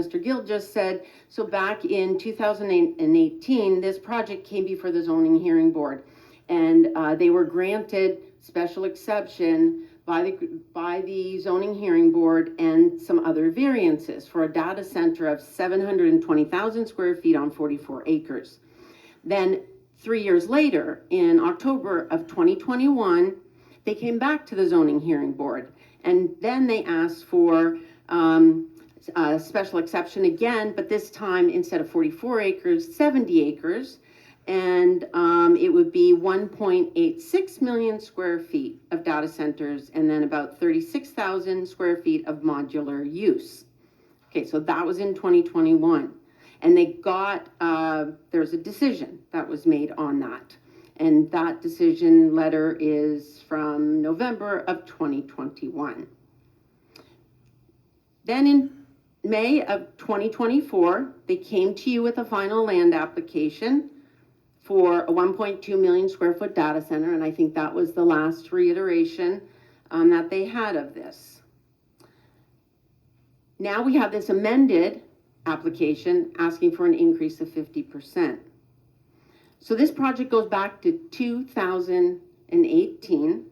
Mr. Gill just said, so back in 2018, this project came before the zoning hearing board, and they were granted special exception by the zoning hearing board and some other variances for a data center of 720,000 square feet on 44 acres. Then 3 years later, in October of 2021, they came back to the zoning hearing board, and then they asked for a special exception again, but this time instead of 44 acres, 70 acres, and it would be 1.86 million square feet of data centers, and then about 36,000 square feet of modular use. Okay, so that was in 2021. And they got, there's a decision that was made on that. And that decision letter is from November of 2021. Then in May of 2024, they came to you with a final land application for a 1.2 million square foot data center. And I think that was the last reiteration that they had of this. Now we have this amended application asking for an increase of 50%. So this project goes back to 2018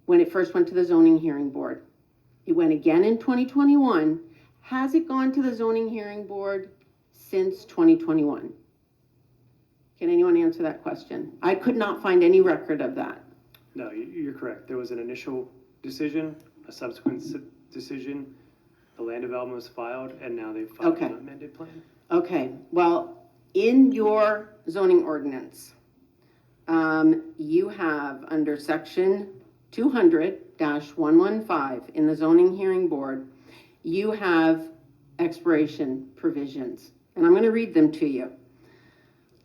when it first went to the zoning hearing board. It went again in 2021. Has it gone to the zoning hearing board since 2021? Can anyone answer that question? I could not find any record of that. No, you're correct. There was an initial decision, a subsequent decision, the land development was filed, and now they've filed an amended plan. Okay, well, in your zoning ordinance, you have under section 200-115 in the zoning hearing board, you have expiration provisions, and I'm going to read them to you. It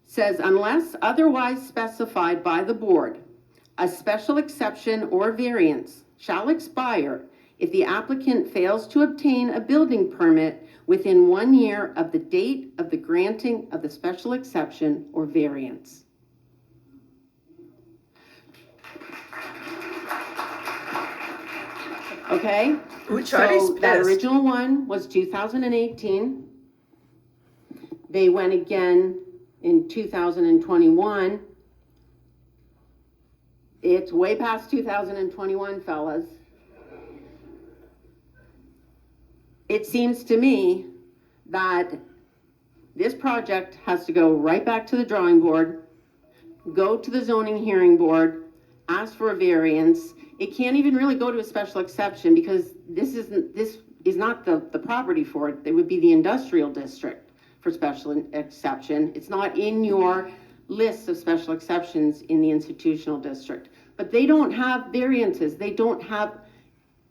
says, unless otherwise specified by the board, a special exception or variance shall expire if the applicant fails to obtain a building permit within 1 year of the date of the granting of the special exception or variance. Okay? So that original one was 2018. They went again in 2021. It's way past 2021, fellas. It seems to me that this project has to go right back to the drawing board, go to the zoning hearing board, ask for a variance. It can't even really go to a special exception because this is not the property for it. It would be the industrial district for special exception. It's not in your list of special exceptions in the institutional district. But they don't have variances. They don't have,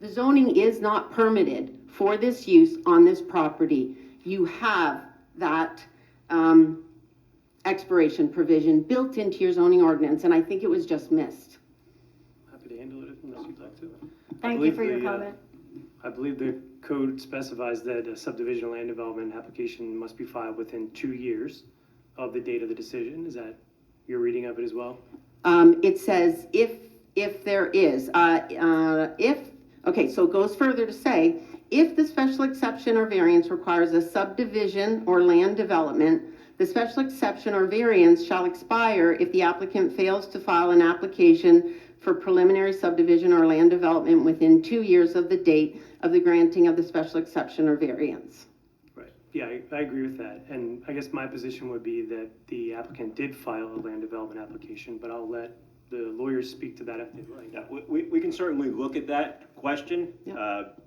the zoning is not permitted for this use on this property. You have that expiration provision built into your zoning ordinance, and I think it was just missed. Happy to handle it unless you'd like to. Thank you for your comment. I believe the code specifies that a subdivision land development application must be filed within 2 years of the date of the decision. Is that your reading of it as well? It says if there is, okay, so it goes further to say, if the special exception or variance requires a subdivision or land development, the special exception or variance shall expire if the applicant fails to file an application for preliminary subdivision or land development within 2 years of the date of the granting of the special exception or variance. Right. Yeah, I agree with that. And I guess my position would be that the applicant did file a land development application, but I'll let the lawyers speak to that if they'd like. Yeah, we can certainly look at that question,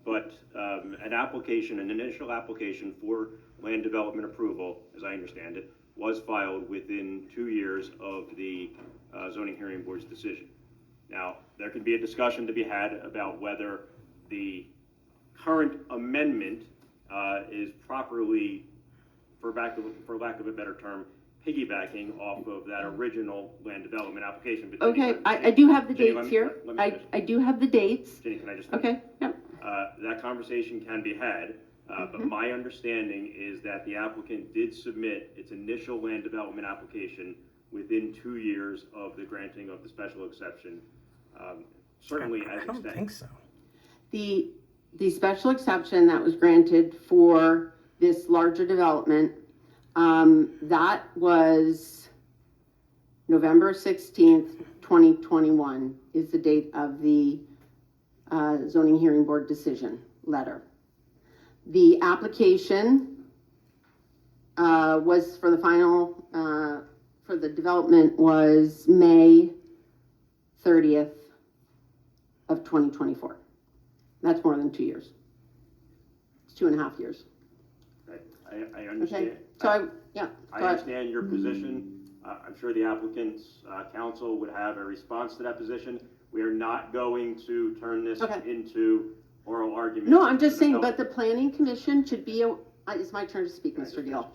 but an initial application for land development approval, as I understand it, was filed within 2 years of the zoning hearing board's decision. Now, there could be a discussion to be had about whether the current amendment is properly, for lack of a better term, piggybacking off of that original land development application. But Okay, I do have the Ginny, dates here. let me finish. I do have the dates. Ginny, can I just Okay, yep. That conversation can be had, but my understanding is that the applicant did submit its initial land development application within 2 years of the granting of the special exception. Certainly as I don't extended. think so. the special exception that was granted for this larger development, that was November 16th, 2021 is the date of the zoning hearing board decision letter. The application was for the final, for the development was May 30th of 2024. That's more than 2 years. It's 2.5 years. I understand. Okay, so I understand your position. I'm sure the applicant's counsel would have a response to that position. We are not going to turn this into oral argument. No, I'm just saying, but the planning commission should be, it's my turn to speak, Mr. Deal.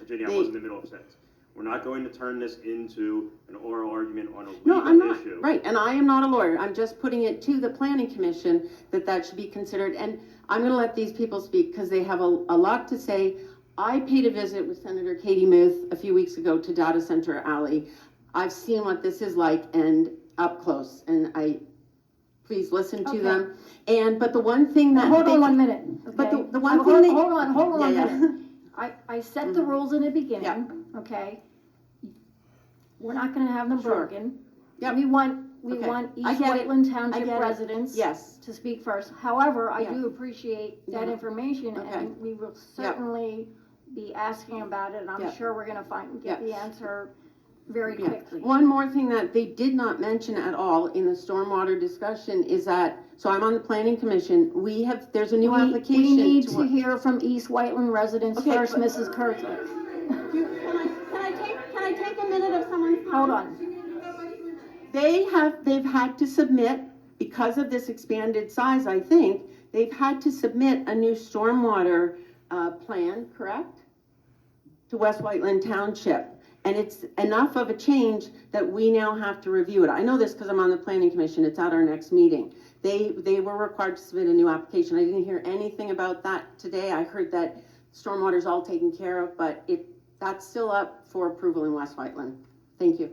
Ginny, I was in the middle of a sentence. We're not going to turn this into an oral argument on a legal issue. No, I'm not, right, and I am not a lawyer. I'm just putting it to the planning commission that should be considered, and I'm gonna let these people speak because they have a lot to say. I paid a visit with Senator Katie Muth a few weeks ago to Data Center Alley. I've seen what this is like and up close, and please listen to them. But the one thing that Hold on 1 minute. Okay? But the one thing hold on 1 Yeah. minute. I set the rules in the beginning, okay? We're not gonna have them Sure. broken. Yep. We want I East get it. Whiteland I Township get it. residents Yes. to speak first. However, I Yeah. do appreciate that Yeah. information, Okay. and we will certainly be asking about it, and I'm Yeah. sure we're gonna get Yeah. the answer very Yeah. quickly. One more thing that they did not mention at all in the stormwater discussion is that, so I'm on the planning commission, there's a new application. We need to hear from East Whiteland residents Okay, first, but- Mrs. Kerslake. Can I take a minute of someone's time? Hold on. They've had to submit, because of this expanded size, I think, they've had to submit a new stormwater plan, correct? To West Whiteland Township. And it's enough of a change that we now have to review it. I know this because I'm on the planning commission. It's at our next meeting. They were required to submit a new application. I didn't hear anything about that today. I heard that stormwater's all taken care of, but that's still up for approval in West Whiteland. Thank you.